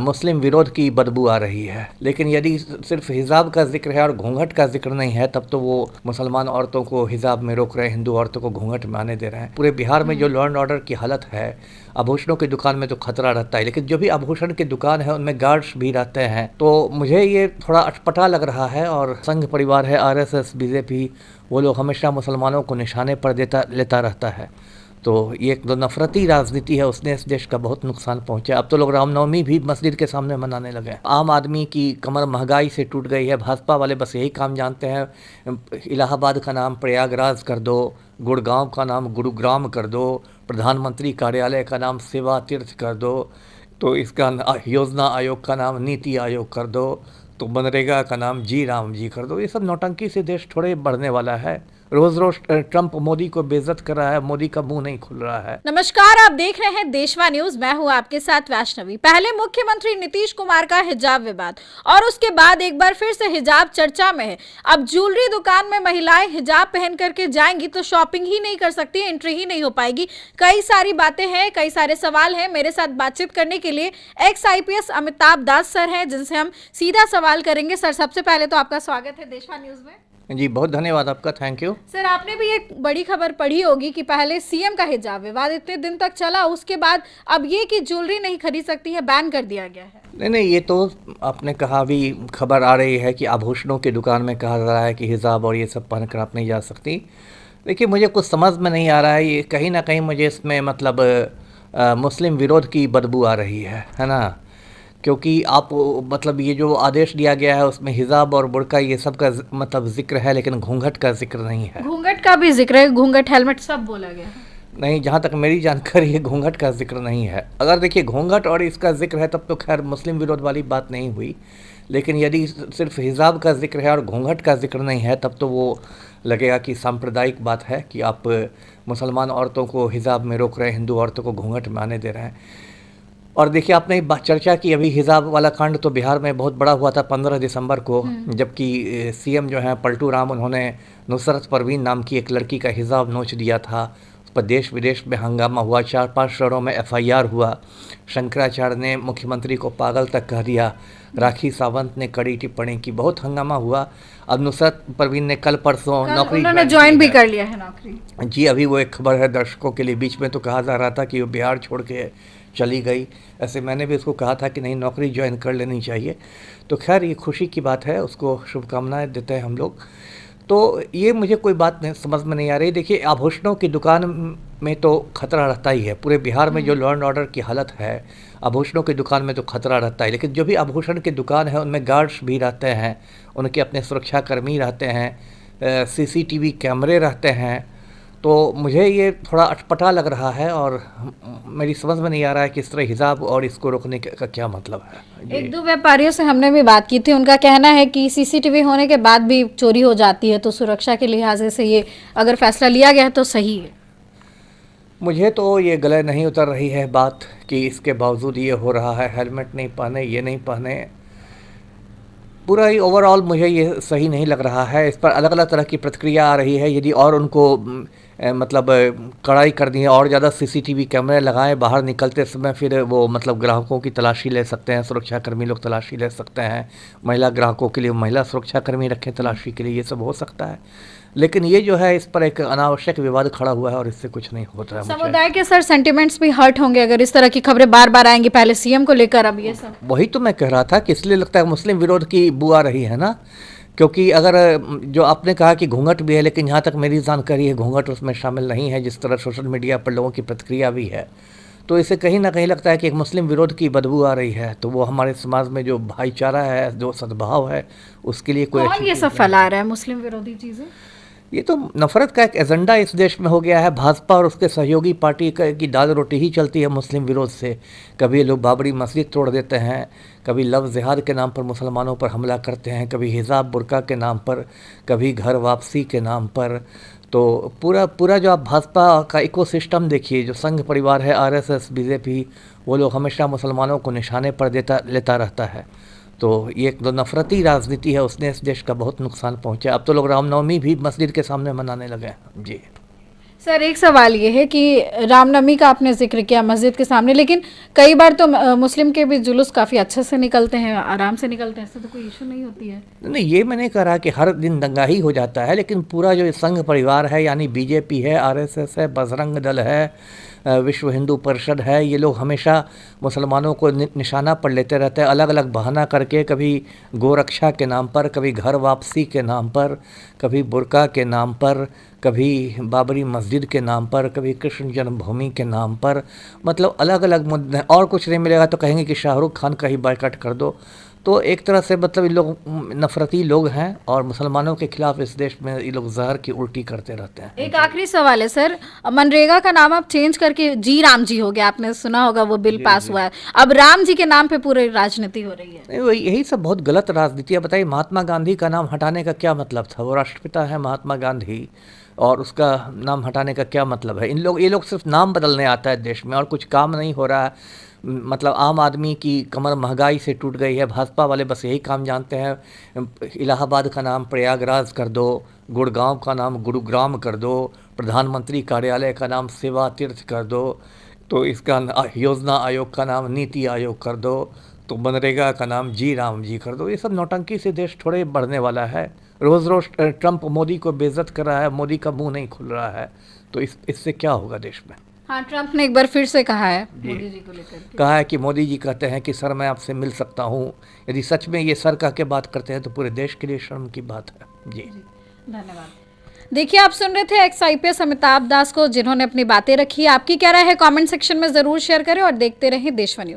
मुस्लिम विरोध की बदबू आ रही है। लेकिन यदि सिर्फ हिजाब का जिक्र है और घूंघट का जिक्र नहीं है, तब तो वो मुसलमान औरतों को हिजाब में रोक रहे हैं, हिंदू औरतों को घूंघट में आने दे रहे हैं। पूरे बिहार में जो लॉ एंड ऑर्डर की हालत है, आभूषणों की दुकान में तो खतरा रहता है, लेकिन जो भी आभूषण की दुकान है उनमें गार्ड्स भी रहते हैं। तो मुझे ये थोड़ा अटपटा लग रहा है। और संघ परिवार है, आरएसएस, बीजेपी, वो लोग हमेशा मुसलमानों को निशाने पर लेता रहता है। तो ये एक दो नफरती राजनीति है, उसने इस देश का बहुत नुकसान पहुंचा। अब तो लोग रामनवमी भी मस्जिद के सामने मनाने लगे। आम आदमी की कमर महंगाई से टूट गई है। भाजपा वाले बस यही काम जानते हैं, इलाहाबाद का नाम प्रयागराज कर दो, गुड़गांव का नाम गुरुग्राम कर दो, प्रधानमंत्री कार्यालय का नाम सेवा तीर्थ कर दो, तो इसका योजना आयोग का नाम नीति आयोग कर दो, तो मनरेगा का नाम जी राम जी कर दो। ये सब नौटंकी से देश थोड़े बढ़ने वाला है। रोज रोज ट्रंप मोदी को बेइज्जत कर रहा है, मोदी का मुंह नहीं खुल रहा है। नमस्कार, आप देख रहे हैं देशवा न्यूज। मैं हूं आपके साथ वैष्णवी। पहले मुख्यमंत्री नीतीश कुमार का हिजाब विवाद और उसके बाद एक बार फिर से हिजाब चर्चा में है। अब ज्वेलरी दुकान में महिलाएं हिजाब पहन करके जाएंगी तो शॉपिंग ही नहीं कर सकती, एंट्री ही नहीं हो पाएगी। कई सारी बातें हैं, कई सारे सवाल हैं। मेरे साथ बातचीत करने के लिए एक्स IPS अमिताभ दास सर हैं, जिनसे हम सीधा सवाल करेंगे। सर, सबसे पहले तो आपका स्वागत है देशवा न्यूज में। जी, बहुत धन्यवाद आपका, थैंक यू। सर, आपने भी एक बड़ी खबर पढ़ी होगी कि पहले सीएम का हिजाब विवाद इतने दिन तक चला, उसके बाद अब ये कि ज्वेलरी नहीं खरीद सकती है, बैन कर दिया गया है। नहीं, ये तो आपने कहा, भी खबर आ रही है कि आभूषणों की दुकान में कहा जा रहा है कि हिजाब और ये सब पहनकर आप नहीं जा सकती। देखिए, मुझे कुछ समझ में नहीं आ रहा है। ये कहीं ना कहीं मुझे इसमें मतलब मुस्लिम विरोध की बदबू आ रही है ना। क्योंकि आप मतलब ये जो आदेश दिया गया है उसमें हिजाब और बुर्का ये सब का मतलब जिक्र है, लेकिन घूंघट का जिक्र नहीं है। घूंघट का भी जिक्र है, घूंघट, हेलमेट सब बोला गया है। नहीं, जहाँ तक मेरी जानकारी है घूंघट का जिक्र नहीं है। अगर देखिए घूंघट और इसका जिक्र है तब तो खैर मुस्लिम विरोध वाली बात नहीं हुई। लेकिन यदि सिर्फ हिजाब का जिक्र है और घूंघट का जिक्र नहीं है, तब तो वो लगेगा कि सांप्रदायिक बात है कि आप मुसलमान औरतों को हिजाब में रोक रहे हैं, हिंदू औरतों को घूंघट में आने दे रहे हैं। और देखिए, आपने चर्चा की अभी हिजाब वाला कांड तो बिहार में बहुत बड़ा हुआ था 15 दिसंबर को, जबकि सीएम जो हैं पलटू राम, उन्होंने नुसरत परवीन नाम की एक लड़की का हिजाब नोच दिया था। उस पर देश विदेश में हंगामा हुआ, 4-5 शहरों में FIR हुआ। शंकराचार्य ने मुख्यमंत्री को पागल तक कह दिया, राखी सावंत ने कड़ी टिप्पणी की, बहुत हंगामा हुआ। अब नुसरत परवीन ने कल परसों नौकरी ज्वाइन भी कर लिया है नौकरी। जी, अभी वो एक खबर है दर्शकों के लिए। बीच में तो कहा जा रहा था कि वो बिहार छोड़ के चली गई, ऐसे मैंने भी उसको कहा था कि नहीं, नौकरी ज्वाइन कर लेनी चाहिए। तो खैर ये खुशी की बात है, उसको शुभकामनाएं देते हैं हम लोग। तो ये मुझे कोई बात नहीं समझ में नहीं आ रही। देखिए, आभूषणों की दुकान में तो खतरा रहता ही है। पूरे बिहार में जो लॉ एंड ऑर्डर की हालत है, आभूषणों की दुकान में तो खतरा रहता है, लेकिन जो भी आभूषण की दुकान है उनमें गार्ड्स भी रहते हैं, उनके अपने सुरक्षाकर्मी रहते हैं, CCTV कैमरे रहते हैं। तो मुझे ये थोड़ा अटपटा लग रहा है और मेरी समझ में नहीं आ रहा है कि इस तरह हिजाब और इसको रोकने का क्या मतलब है। एक दो व्यापारियों से हमने भी बात की थी, उनका कहना है कि CCTV होने के बाद भी चोरी हो जाती है, तो सुरक्षा के लिहाज से ये अगर फैसला लिया गया है तो सही है। मुझे तो ये गले नहीं उतर रही है बात कि इसके बावजूद ये हो रहा है, हेलमेट नहीं पहने, ये नहीं पहने। पूरा ही ओवरऑल मुझे ये सही नहीं लग रहा है। इस पर अलग अलग तरह की प्रतिक्रिया आ रही है। यदि और उनको मतलब कड़ाई कर दी है, और ज़्यादा CCTV कैमरे लगाएं, बाहर निकलते समय फिर वो मतलब ग्राहकों की तलाशी ले सकते हैं, सुरक्षाकर्मी लोग तलाशी ले सकते हैं, महिला ग्राहकों के लिए महिला सुरक्षाकर्मी रखें तलाशी के लिए, ये सब हो सकता है। लेकिन ये जो है, इस पर एक अनावश्यक विवाद खड़ा हुआ है और इससे कुछ नहीं होता है। समुदाय के सर सेंटिमेंट्स भी हर्ट होंगे अगर इस तरह की खबरें बार बार आएंगी, पहले सीएम को लेकर, अब ये सब। वही तो मैं कह रहा था कि इसलिए लगता है मुस्लिम विरोध की बू आ रही है ना। क्योंकि अगर जो आपने कहा कि घूंघट भी है, लेकिन जहाँ तक मेरी जानकारी है घूंघट उसमें शामिल नहीं है, जिस तरह सोशल मीडिया पर लोगों की प्रतिक्रिया भी है। तो इसे कहीं ना कहीं लगता है कि एक मुस्लिम विरोध की बदबू आ रही है। तो वो हमारे समाज में जो भाईचारा है, जो सद्भाव है, उसके लिए कोई कौन ये सब फैला रहा है मुस्लिम विरोधी चीज़ें? ये तो नफरत का एक एजेंडा इस देश में हो गया है। भाजपा और उसके सहयोगी पार्टी की दाल रोटी ही चलती है मुस्लिम विरोध से। कभी लोग बाबरी मस्जिद तोड़ देते हैं, कभी लव जिहाद के नाम पर मुसलमानों पर हमला करते हैं, कभी हिजाब बुर्का के नाम पर, कभी घर वापसी के नाम पर। तो पूरा जो आप भाजपा का इकोसिस्टम देखिए, जो संघ परिवार है, RSS, BJP, वो लोग हमेशा मुसलमानों को निशाने पर लेता रहता है। तो ये एक दो नफरती राजनीति है, उसने इस देश का बहुत नुकसान पहुंचा। अब तो लोग रामनवमी भी मस्जिद के सामने मनाने लगे हैं। जी, सर एक सवाल ये है कि रामनवमी का आपने जिक्र किया मस्जिद के सामने, लेकिन कई बार तो मुस्लिम के भी जुलूस काफ़ी अच्छे से निकलते हैं, आराम से निकलते हैं, ऐसे तो कोई इशू नहीं होती है? नहीं, ये मैंने कह रहा कि हर दिन दंगा ही हो जाता है, लेकिन पूरा जो संघ परिवार है, यानी बीजेपी है, आरएसएस है, बजरंग दल है, विश्व हिंदू परिषद है, ये लोग हमेशा मुसलमानों को निशाना पर लेते रहते हैं, अलग अलग बहाना करके, कभी गोरक्षा के नाम पर, कभी घर वापसी के नाम पर, कभी बुर्का के नाम पर, कभी बाबरी मस्जिद के नाम पर, कभी कृष्ण जन्मभूमि के नाम पर, मतलब अलग अलग मुद्दे। और कुछ नहीं मिलेगा तो कहेंगे कि शाहरुख खान का ही बायकॉट कर दो। तो एक तरह से मतलब ये लोग नफरती लोग हैं और मुसलमानों के खिलाफ इस देश में ये लोग जहर की उल्टी करते रहते हैं। एक आखिरी सवाल है सर, मनरेगा का नाम अब चेंज करके जी राम जी हो गया, आपने सुना होगा वो बिल पास हुआ है, अब राम जी के नाम पे पूरी राजनीति हो रही है। नहीं, वही यही सब बहुत गलत राजनीति है। बताइए, महात्मा गांधी का नाम हटाने का क्या मतलब था? वो राष्ट्रपिता है महात्मा गांधी, और उसका नाम हटाने का क्या मतलब है? ये लोग सिर्फ नाम बदलने आता है देश में और कुछ काम नहीं हो रहा है। मतलब आम आदमी की कमर महंगाई से टूट गई है। भाजपा वाले बस यही काम जानते हैं, इलाहाबाद का नाम प्रयागराज कर दो, गुड़गांव का नाम गुरुग्राम कर दो, प्रधानमंत्री कार्यालय का नाम सेवा तीर्थ कर दो, तो इसका योजना आयोग का नाम नीति आयोग कर दो, तो मनरेगा का नाम जी राम जी कर दो। ये सब नौटंकी से देश थोड़े बढ़ने वाला है। रोज़ रोज़ ट्रंप मोदी को बेइज्जत कर रहा है, मोदी का मुंह नहीं खुल रहा है, तो इससे क्या होगा देश में? हाँ, ट्रंप ने एक बार फिर से कहा है मोदी जी को लेकर के। कहा है कि मोदी जी कहते हैं कि सर मैं आपसे मिल सकता हूँ। यदि सच में ये सर कह के बात करते हैं तो पूरे देश के लिए शर्म की बात है। जी धन्यवाद। देखिए, आप सुन रहे थे एक्स IPS अमिताभ दास को, जिन्होंने अपनी बातें रखी। आपकी क्या राय है कमेंट सेक्शन में ज़रूर शेयर करें और देखते रहें देशवा न्यूज़।